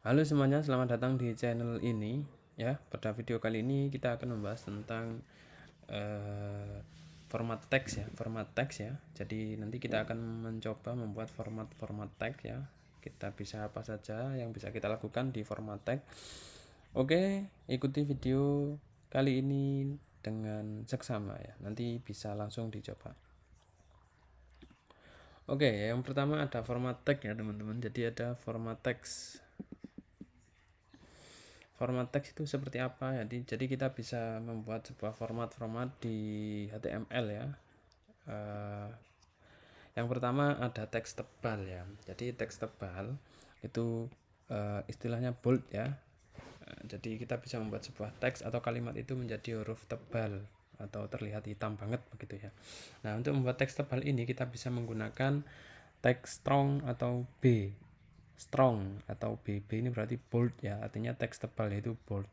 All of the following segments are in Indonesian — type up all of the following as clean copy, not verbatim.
Halo semuanya, selamat datang di channel ini ya. Pada video kali ini kita akan membahas tentang format teks ya. Jadi nanti kita akan mencoba membuat format teks ya. Kita bisa apa saja yang bisa kita lakukan di format teks. Oke, ikuti video kali ini dengan seksama ya. Nanti bisa langsung dicoba. Oke, yang pertama ada format teks ya teman-teman. Jadi ada format teks. Format teks itu seperti apa ya? Jadi kita bisa membuat sebuah format di HTML ya. Yang pertama ada teks tebal ya. Jadi teks tebal itu istilahnya bold ya. Jadi kita bisa membuat sebuah teks atau kalimat itu menjadi huruf tebal atau terlihat hitam banget begitu ya. Nah, untuk membuat teks tebal ini kita bisa menggunakan teks strong atau B. Strong atau BB ini berarti bold ya, artinya teks tebal yaitu bold.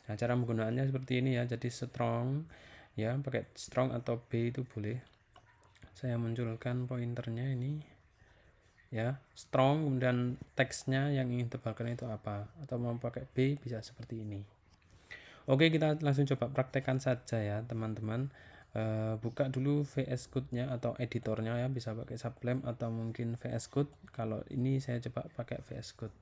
Nah, cara penggunaannya seperti ini ya. Jadi strong ya, pakai strong atau B itu boleh. Saya munculkan pointernya ini ya, strong, kemudian teksnya yang ingin tebalkan itu apa, atau mau pakai B bisa seperti ini. Oke, kita langsung coba praktekkan saja ya teman-teman. Buka dulu VS Code-nya atau editornya ya, bisa pakai Sublime atau mungkin VS Code. Kalau ini saya coba pakai VS Code.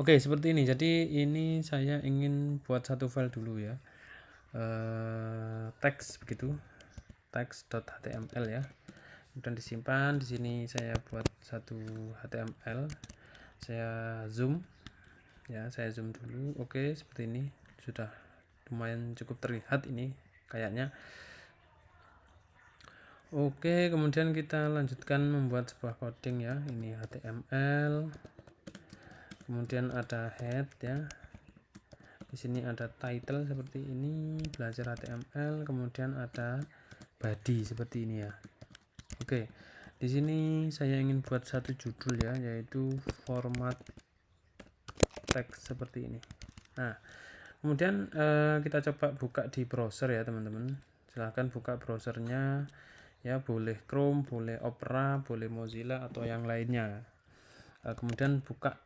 Oke, seperti ini. Jadi ini saya ingin buat satu file dulu ya. Teks begitu. Teks.html ya. Kemudian disimpan. Di sini saya buat satu HTML. Saya zoom ya, saya zoom dulu. Oke, seperti ini. Sudah lumayan cukup terlihat ini kayaknya. Oke, kemudian kita lanjutkan membuat sebuah coding ya. Ini HTML. Kemudian ada head ya. Di sini ada title seperti ini, belajar HTML, kemudian ada body seperti ini ya. Oke, di sini saya ingin buat satu judul ya, yaitu format teks seperti ini. Nah, kemudian kita coba buka di browser ya teman-teman. Silahkan buka browsernya ya, boleh Chrome, boleh Opera, boleh Mozilla atau yang lainnya. Kemudian buka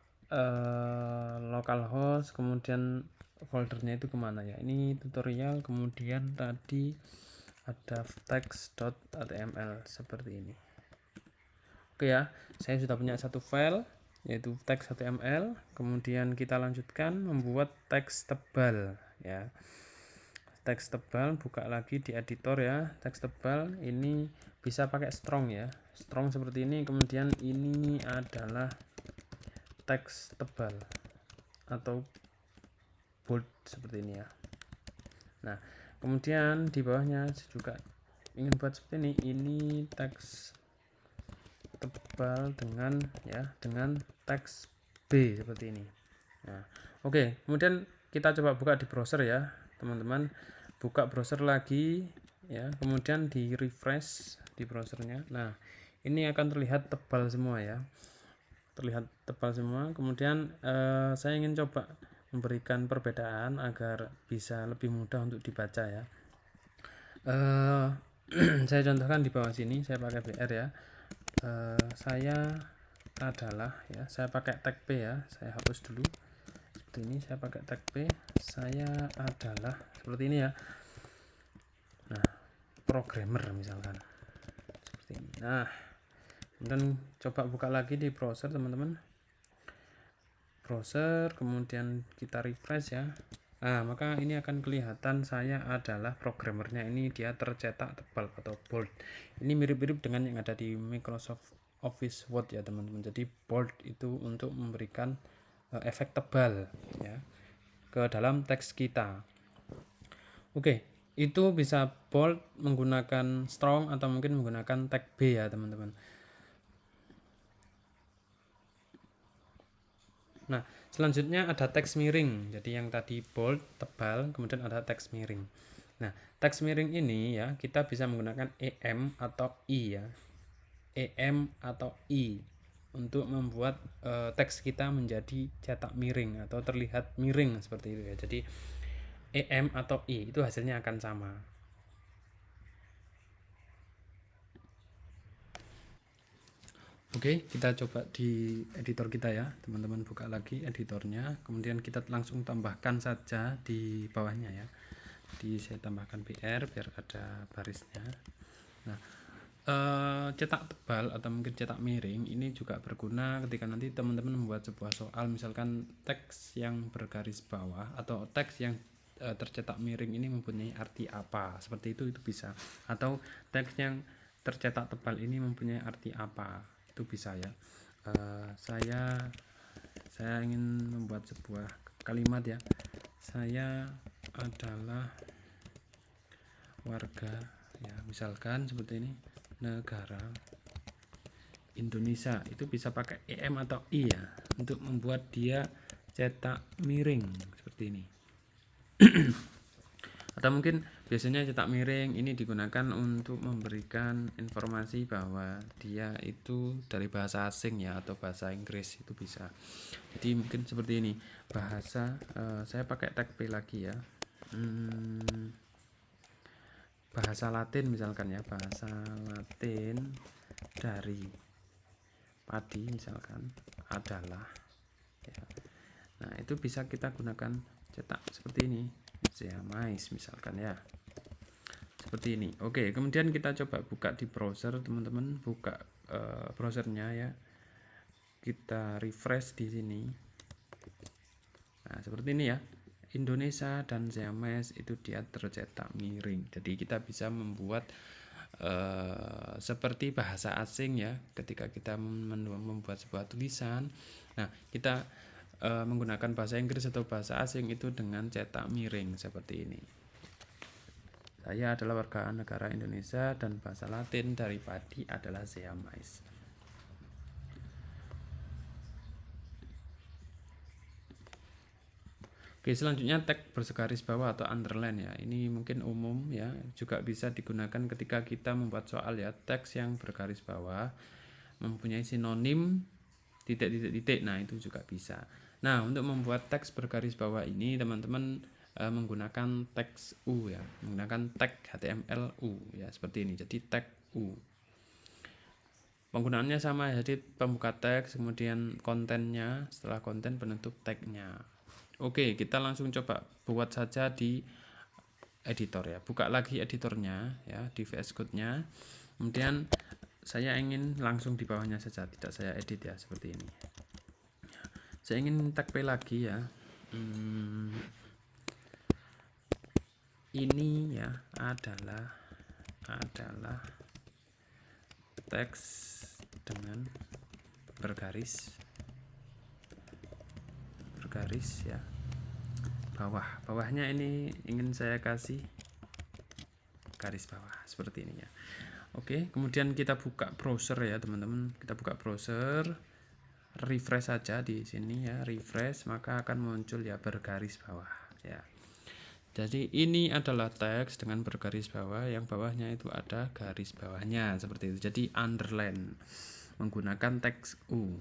localhost, kemudian foldernya itu kemana ya, ini tutorial, kemudian tadi ada text.html seperti ini. Oke ya, saya sudah punya satu file yaitu text.html. Kemudian kita lanjutkan membuat teks tebal ya. Teks tebal, buka lagi di editor ya. Teks tebal ini bisa pakai strong ya, strong seperti ini. Kemudian ini adalah teks tebal atau bold seperti ini ya. Nah, kemudian di bawahnya juga ingin buat seperti ini. Ini teks tebal dengan teks B seperti ini. Nah, oke, kemudian kita coba buka di browser ya, teman-teman. Buka browser lagi ya, kemudian di refresh di browsernya. Nah, ini akan terlihat tebal semua ya. Terlihat tebal semua. Kemudian saya ingin coba memberikan perbedaan agar bisa lebih mudah untuk dibaca ya. Saya contohkan di bawah sini, saya pakai BR ya. Saya adalah ya, saya pakai tag P ya, saya hapus dulu seperti ini. Saya pakai tag P, saya adalah seperti ini ya. Nah, programmer misalkan seperti ini. Nah, kemudian coba buka lagi di browser teman-teman, browser, kemudian kita refresh ya. Nah, maka ini akan kelihatan saya adalah programmernya. Ini dia tercetak tebal atau bold. Ini mirip-mirip dengan yang ada di Microsoft Office Word ya teman-teman. Jadi bold itu untuk memberikan efek tebal ya ke dalam teks kita. Oke, itu bisa bold menggunakan strong atau mungkin menggunakan tag B ya teman-teman. Nah, selanjutnya ada teks miring. Jadi yang tadi bold, tebal, kemudian ada teks miring. Nah, teks miring ini ya, kita bisa menggunakan EM atau I ya. EM atau I untuk membuat teks kita menjadi cetak miring atau terlihat miring seperti itu ya. Jadi EM atau I itu hasilnya akan sama. Oke, kita coba di editor kita ya, teman-teman buka lagi editornya, kemudian kita langsung tambahkan saja di bawahnya ya. Jadi saya tambahkan BR biar ada barisnya. Nah, cetak tebal atau mungkin cetak miring ini juga berguna ketika nanti teman-teman membuat sebuah soal, misalkan teks yang bergaris bawah atau teks yang tercetak miring ini mempunyai arti apa, seperti itu bisa. Atau teks yang tercetak tebal ini mempunyai arti apa, itu bisa ya. Saya ingin membuat sebuah kalimat ya. Saya adalah warga ya, misalkan seperti ini, negara Indonesia. Itu bisa pakai EM atau I ya untuk membuat dia cetak miring seperti ini. Atau mungkin biasanya cetak miring ini digunakan untuk memberikan informasi bahwa dia itu dari bahasa asing ya, atau bahasa Inggris, itu bisa. Jadi mungkin seperti ini bahasa, saya pakai tag P lagi ya, bahasa Latin misalkan ya, bahasa Latin dari padi misalkan adalah ya. Nah itu bisa kita gunakan cetak seperti ini, mais misalkan ya, seperti ini. Oke, kemudian kita coba buka di browser, teman-teman buka browsernya ya, kita refresh di sini. Nah seperti ini ya, Indonesia dan Siamese itu dia tercetak miring. Jadi kita bisa membuat seperti bahasa asing ya, ketika kita membuat sebuah tulisan. Nah kita menggunakan bahasa Inggris atau bahasa asing itu dengan cetak miring seperti ini. Saya adalah warga negara Indonesia dan bahasa Latin dari padi adalah Siamese. Oke, selanjutnya tag bergaris bawah atau underline ya. Ini mungkin umum ya, juga bisa digunakan ketika kita membuat soal ya. Teks yang bergaris bawah mempunyai sinonim titik-titik-titik. Nah, itu juga bisa. Nah, untuk membuat teks bergaris bawah ini teman-teman menggunakan teks U ya, menggunakan tag HTML U ya, seperti ini. Jadi tag U. Penggunaannya sama, jadi pembuka teks, kemudian kontennya, setelah konten penutup tagnya. Oke, kita langsung coba buat saja di editor ya. Buka lagi editornya ya, di VS Code-nya. Kemudian saya ingin langsung di bawahnya saja, tidak saya edit ya, seperti ini. Saya ingin tag P lagi ya. Ini ya adalah teks dengan bergaris ya, bawahnya ini ingin saya kasih garis bawah seperti ini ya. Oke, kemudian kita buka browser ya teman-teman, kita buka browser, refresh saja di sini ya, refresh, maka akan muncul ya bergaris bawah ya. Jadi ini adalah teks dengan bergaris bawah, yang bawahnya itu ada garis bawahnya seperti itu. Jadi underline menggunakan teks U.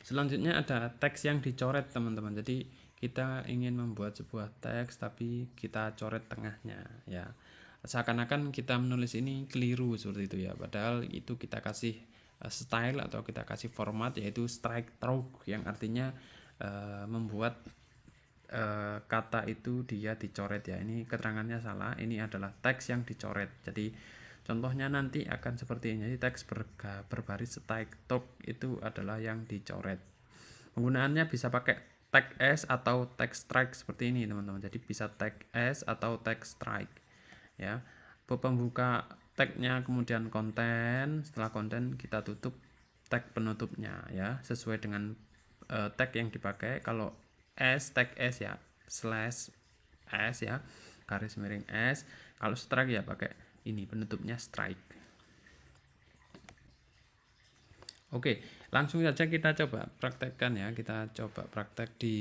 Selanjutnya ada teks yang dicoret teman-teman. Jadi kita ingin membuat sebuah teks tapi kita coret tengahnya ya. Seakan-akan kita menulis ini keliru seperti itu ya. Padahal itu kita kasih style atau kita kasih format yaitu strike through, yang artinya membuat kata itu dia dicoret ya. Ini keterangannya salah. Ini adalah teks yang dicoret. Jadi contohnya nanti akan seperti ini. Jadi teks berbaris strike through itu adalah yang dicoret. Penggunaannya bisa pakai tag S atau tag strike seperti ini teman-teman. Jadi bisa tag S atau tag strike ya. Pembuka tagnya, kemudian konten, setelah konten kita tutup tag penutupnya ya, sesuai dengan tag yang dipakai. Kalau S, tag S ya, slash S ya, garis miring S. Kalau strike ya pakai ini, penutupnya strike. Oke, langsung saja kita coba praktekkan ya. Kita coba praktek di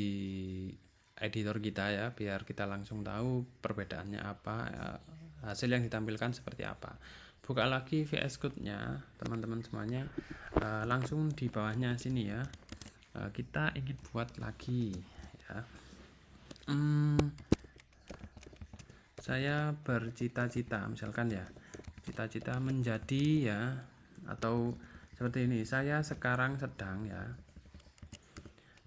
editor kita ya, biar kita langsung tahu perbedaannya apa, hasil yang ditampilkan seperti apa. Buka lagi VS Code-nya teman-teman semuanya, langsung di bawahnya sini ya. Kita ingin buat lagi ya, saya bercita-cita, misalkan ya, cita-cita menjadi ya, atau seperti ini, saya sekarang sedang ya,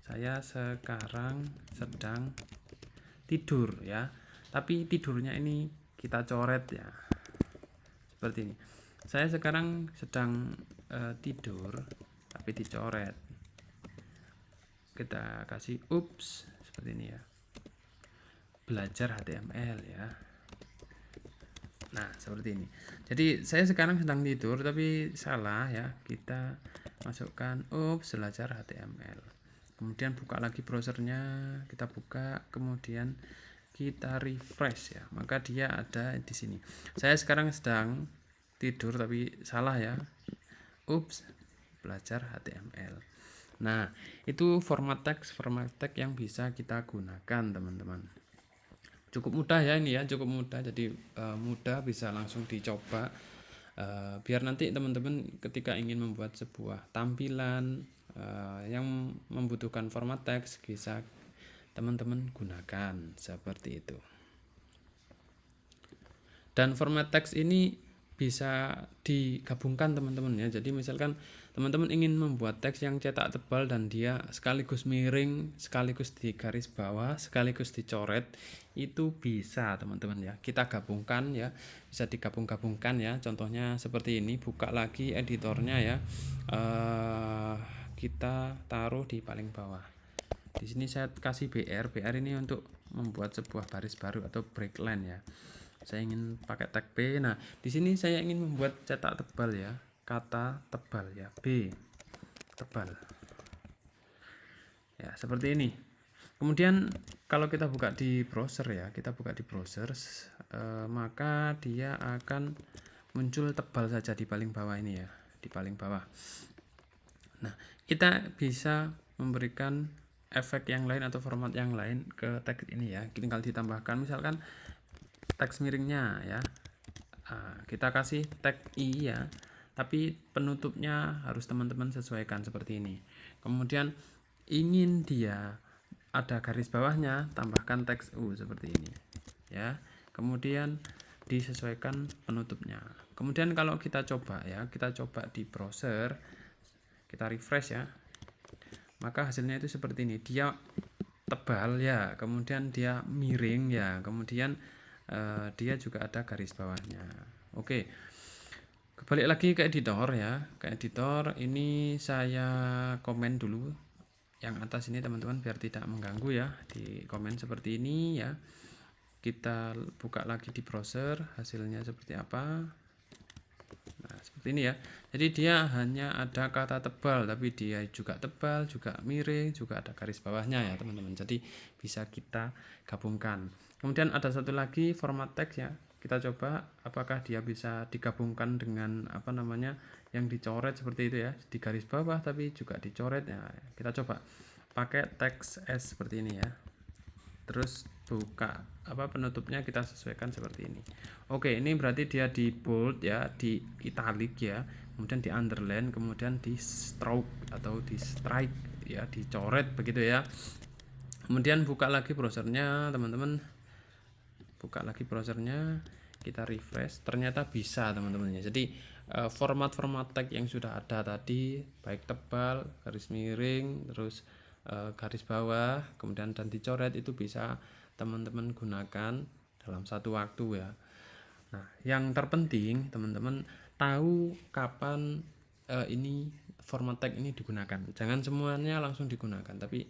saya sekarang sedang tidur ya, tapi tidurnya ini kita coret ya, seperti ini. Saya sekarang sedang tidur tapi dicoret, kita kasih ups seperti ini ya, belajar HTML ya. Nah, seperti ini. Jadi saya sekarang sedang tidur tapi salah ya. Kita masukkan ups belajar HTML. Kemudian buka lagi browsernya, kita buka, kemudian kita refresh ya. Maka dia ada di sini. Saya sekarang sedang tidur tapi salah ya. Ups belajar HTML. Nah, itu format teks yang bisa kita gunakan, teman-teman. Cukup mudah ya ini ya, cukup mudah. Jadi mudah, bisa langsung dicoba. Biar nanti teman-teman ketika ingin membuat sebuah tampilan yang membutuhkan format teks, bisa teman-teman gunakan seperti itu. Dan format teks ini bisa digabungkan teman-teman ya. Jadi misalkan teman-teman ingin membuat teks yang cetak tebal dan dia sekaligus miring, sekaligus di garis bawah, sekaligus dicoret, itu bisa teman-teman ya. Kita gabungkan ya, bisa digabung-gabungkan ya. Contohnya seperti ini, buka lagi editornya ya. Kita taruh di paling bawah. Di sini saya kasih BR. BR ini untuk membuat sebuah baris baru atau breakline ya. Saya ingin pakai tag B. Nah, di sini saya ingin membuat cetak tebal ya, kata tebal ya, B tebal. Ya, seperti ini. Kemudian kalau kita buka di browser ya, maka dia akan muncul tebal saja di paling bawah ini ya, di paling bawah. Nah, kita bisa memberikan efek yang lain atau format yang lain ke teks ini ya. Tinggal ditambahkan misalkan teks miringnya ya, kita kasih tag I ya, tapi penutupnya harus teman-teman sesuaikan seperti ini. Kemudian ingin dia ada garis bawahnya, tambahkan teks U seperti ini ya. Kemudian disesuaikan penutupnya. Kemudian kalau kita coba ya, kita coba di browser, kita refresh ya, maka hasilnya itu seperti ini. Dia tebal ya, kemudian dia miring ya, kemudian dia juga ada garis bawahnya. Oke, kembali lagi ke editor ya. Ke editor ini saya komen dulu yang atas ini teman-teman, biar tidak mengganggu ya. Di komen seperti ini ya. Kita buka lagi di browser, hasilnya seperti apa. Nah, seperti ini ya. Jadi dia hanya ada kata tebal, tapi dia juga tebal, juga miring, juga ada garis bawahnya ya teman-teman. Jadi bisa kita gabungkan. Kemudian ada satu lagi format teks ya. Kita coba apakah dia bisa digabungkan dengan yang dicoret seperti itu ya, di garis bawah tapi juga dicoret ya. Kita coba pakai teks S seperti ini ya. Terus buka penutupnya, kita sesuaikan seperti ini. Oke, ini berarti dia di bold ya, di italic ya, kemudian di underline, kemudian di stroke atau di strike ya, dicoret begitu ya. Kemudian buka lagi browsernya teman-teman, kita refresh, ternyata bisa teman-teman ya. Jadi format-format tag yang sudah ada tadi, baik tebal, garis miring, terus garis bawah, kemudian dan dicoret, itu bisa teman-teman gunakan dalam satu waktu ya. Nah, yang terpenting teman-teman tahu kapan ini format tag ini digunakan. Jangan semuanya langsung digunakan, tapi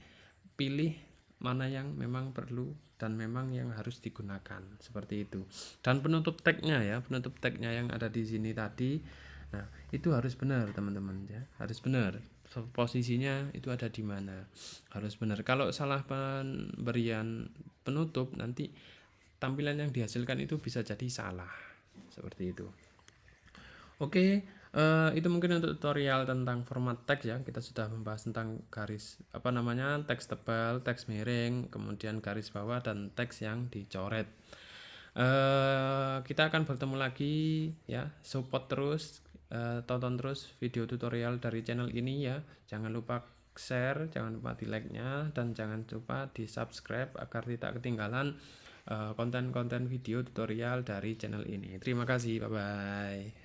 pilih mana yang memang perlu dan memang yang harus digunakan, seperti itu. Dan penutup tagnya ya, penutup tagnya yang ada di sini tadi, nah itu harus benar teman-teman ya, harus benar. Posisinya itu ada di mana, harus benar. Kalau salah pemberian penutup, nanti tampilan yang dihasilkan itu bisa jadi salah, seperti itu. Oke, itu mungkin untuk tutorial tentang format teks ya. Kita sudah membahas tentang garis teks tebal, teks miring, kemudian garis bawah dan teks yang dicoret. Kita akan bertemu lagi ya. Support terus, tonton terus video tutorial dari channel ini ya. Jangan lupa share, jangan lupa di like-nya, dan jangan lupa di subscribe agar tidak ketinggalan konten-konten video tutorial dari channel ini. Terima kasih, bye bye.